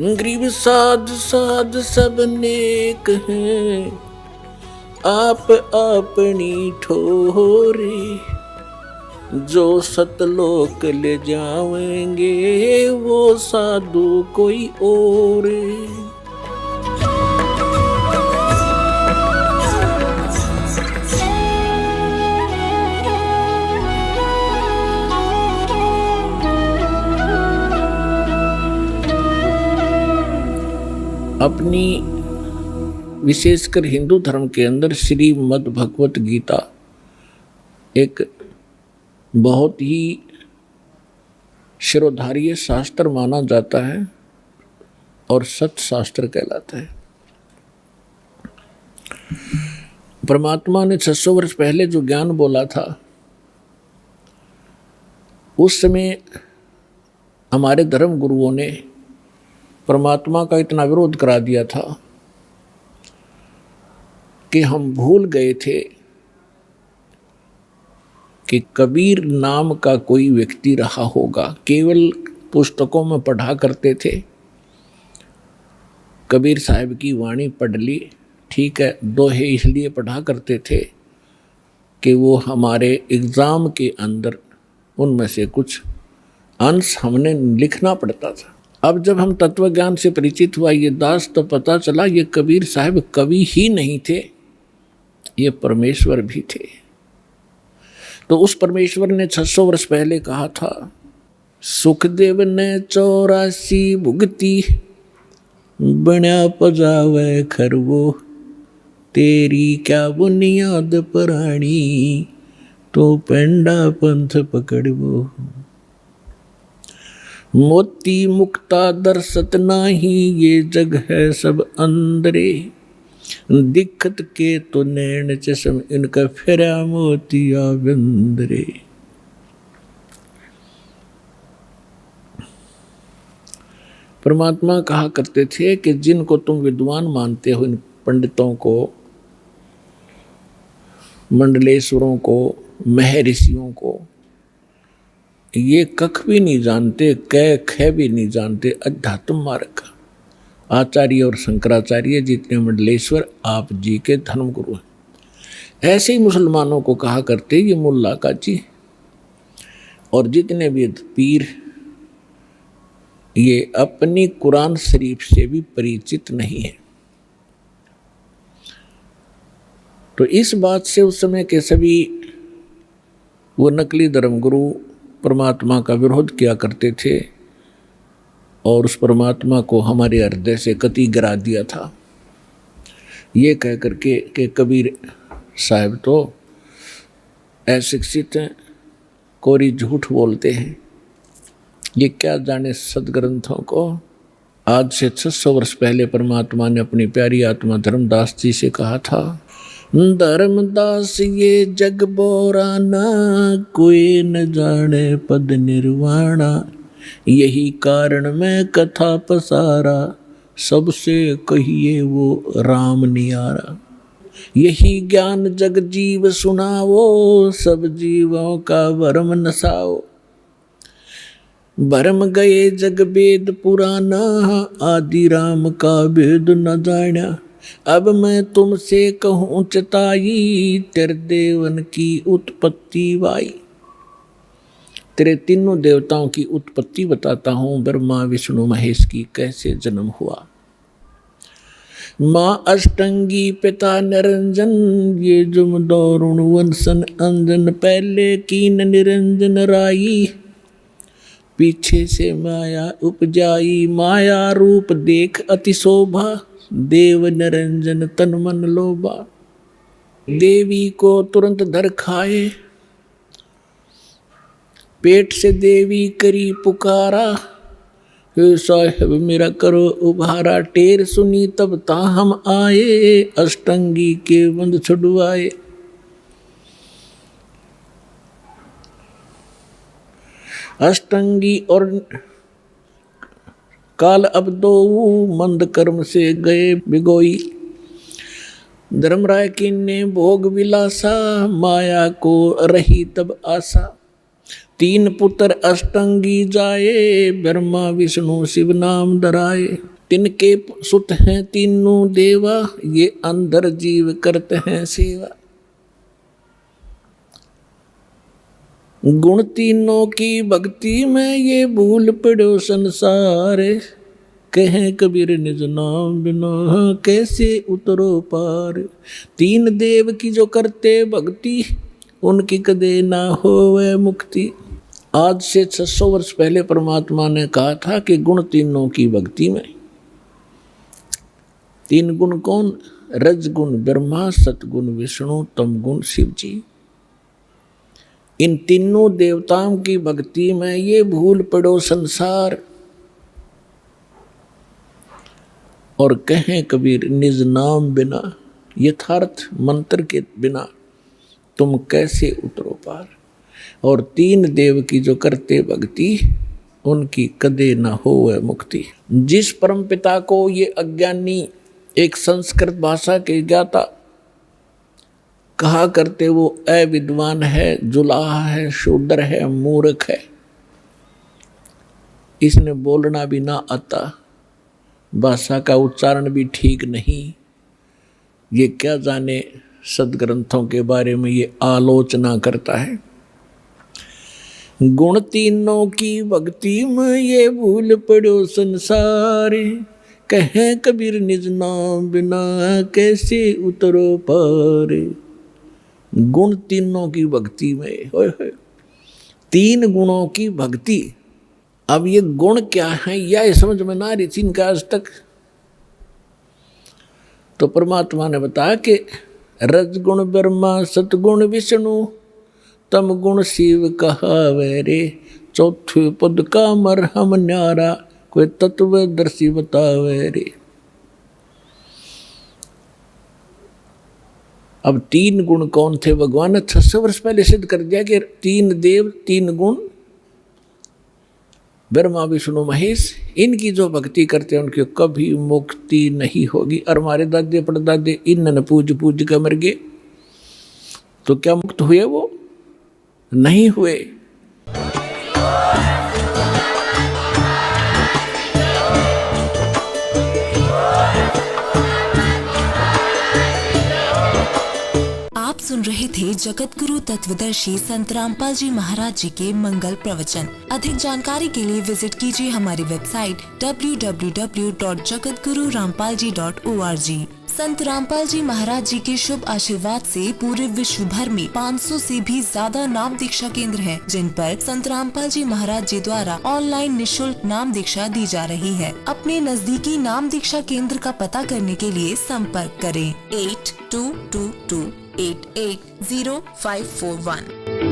गरीब साध साध सब नेक हैं, आप अपनी ठोरे। जो सतलोक ले जाएंगे वो साधु कोई और। अपनी विशेषकर हिंदू धर्म के अंदर श्रीमद् भगवत गीता एक बहुत ही शिरोधार्य शास्त्र माना जाता है और सत शास्त्र कहलाता है। परमात्मा ने 600 वर्ष पहले जो ज्ञान बोला था, उस समय हमारे धर्म गुरुओं ने परमात्मा का इतना विरोध करा दिया था कि हम भूल गए थे कि कबीर नाम का कोई व्यक्ति रहा होगा। केवल पुस्तकों में पढ़ा करते थे, कबीर साहब की वाणी पढ़ ली, ठीक है, दोहे इसलिए पढ़ा करते थे कि वो हमारे एग्ज़ाम के अंदर उनमें से कुछ अंश हमने लिखना पड़ता था। अब जब हम तत्व ज्ञान से परिचित हुआ ये दास, तो पता चला ये कबीर साहब कवि ही नहीं थे, ये परमेश्वर भी थे। तो उस परमेश्वर ने 600 वर्ष पहले कहा था, सुखदेव ने 84 भुगती, बण्या पजावे खरवो, तेरी क्या बुनियाद पराणी, तो पेंडा पंथ पकड़वो। मोती मुक्ता दर्शत नाही, ये जग है सब अंदरे, दिक्कत के तो नैन चश्म, इनका फिरा मोतिया बिंदरे। परमात्मा कहा करते थे कि जिनको तुम विद्वान मानते हो, इन पंडितों को, मंडलेश्वरों को, महर्षियों को, ये कख भी नहीं जानते, कै ख भी नहीं जानते, अध्यात्म मार्ग। आचार्य और शंकराचार्य जितने मंडलेश्वर आप जी के धर्म गुरु हैं। ऐसे ही मुसलमानों को कहा करते ये मुल्ला काजी, और जितने भी पीर ये अपनी कुरान शरीफ से भी परिचित नहीं है। तो इस बात से उस समय के सभी वो नकली धर्मगुरु परमात्मा का विरोध किया करते थे और उस परमात्मा को हमारे हृदय से कति गिरा दिया था, ये कह करके कि कबीर साहब तो अशिक्षित हैं, कोरी झूठ बोलते हैं, ये क्या जाने सदग्रंथों को। आज से 600 वर्ष पहले परमात्मा ने अपनी प्यारी आत्मा धर्मदास जी से कहा था, धर्मदास ये जग बोराना, कोई न जाने पद निर्वाणा, यही कारण मैं कथा पसारा, सबसे कहिए वो राम नियारा। यही ज्ञान जग जीव सुनावो, सब जीवों का भरम नसाओ। भरम गए जग वेद पुराना, आदि राम का वेद न जाना। अब मैं तुमसे कहूँ चताई, तेरे देवन की उत्पत्ति वाई। तेरे तीनों देवताओं की उत्पत्ति बताता हूँ, ब्रह्मा विष्णु महेश की कैसे जन्म हुआ। माँ अष्टंगी पिता निरंजन, ये जुम दौरुण वंशन अंजन। पहले कीन निरंजन राई, पीछे से माया उपजाई। माया रूप देख अति शोभा, देव निरंजन तन मन लोभा। देवी को तुरंत धर खाए, पेट से देवी करी पुकारा। हे साहिब मेरा करो उभारा, टेर सुनी तब ता हम आए। अष्टंगी के बंद छुड़वाए। अष्टंगी और काल अब दो मंद कर्म से गए बिगोई। धर्मराय की ने भोग विलासा, माया को रही तब आशा। तीन पुत्र अष्टंगी जाए, ब्रह्मा विष्णु शिव नाम धराए। तिनके सुत हैं तीनों देवा, ये अंदर जीव करते हैं सेवा। गुण तीनों की भक्ति में, ये भूल पड़ो संसार। कहें कबीर निज नाम बिना, कैसे उतरो पार। तीन देव की जो करते भक्ति, उनकी कदे ना होवे मुक्ति। आज से 600 वर्ष पहले परमात्मा ने कहा था कि गुण तीनों की भक्ति में। तीन गुण कौन? रजगुण ब्रह्मा, सतगुण विष्णु, तमगुण शिव जी। इन तीनों देवताओं की भक्ति में ये भूल पड़ो संसार। और कहें कबीर निज नाम बिना, यथार्थ मंत्र के बिना तुम कैसे उतरो पार। और तीन देव की जो करते भक्ति, उनकी कदे न होवे मुक्ति। जिस परम पिता को ये अज्ञानी एक संस्कृत भाषा के ज्ञाता कहा करते, वो अविद्वान है, जुलाहा है, शूद्र है, मूर्ख है, इसने बोलना भी ना आता, भाषा का उच्चारण भी ठीक नहीं, ये क्या जाने सदग्रंथों के बारे में ये आलोचना करता है। गुण तीनों की भक्ति में, ये भूल पड़ो संसार। कहें कबीर निज नाम बिना, कैसे उतरो पार। गुण तीनों की भक्ति में, होय होय, तीन गुणों की भक्ति। अब ये गुण क्या है, यह समझ में ना रही थी इनका आज तक। तो परमात्मा ने बताया कि रजगुण ब्रह्मा, सतगुण विष्णु, तम गुण शिव कहावे रे। चौथे पद का मरहम न्यारा, कोई तत्वदर्शी बतावे रे। अब तीन गुण कौन थे? भगवान ने 600 वर्ष पहले सिद्ध कर दिया कि तीन देव, तीन गुण, ब्रह्मा विष्णु महेश, इनकी जो भक्ति करते हैं उनकी कभी मुक्ति नहीं होगी। और हमारे दादे परदादे इन्होंने पूज पूज के मर गए, तो क्या मुक्त हुए? वो नहीं हुए। आप सुन रहे थे जगत गुरु तत्वदर्शी संत रामपाल जी महाराज जी के मंगल प्रवचन। अधिक जानकारी के लिए विजिट कीजिए हमारी वेबसाइट www.jagatgururampalji.org। संत रामपाल जी महाराज जी के शुभ आशीर्वाद से पूरे विश्व भर में 500 से भी ज्यादा नाम दीक्षा केंद्र हैं, जिन पर संत रामपाल जी महाराज जी द्वारा ऑनलाइन निशुल्क नाम दीक्षा दी जा रही है। अपने नजदीकी नाम दीक्षा केंद्र का पता करने के लिए संपर्क करें 8222880541।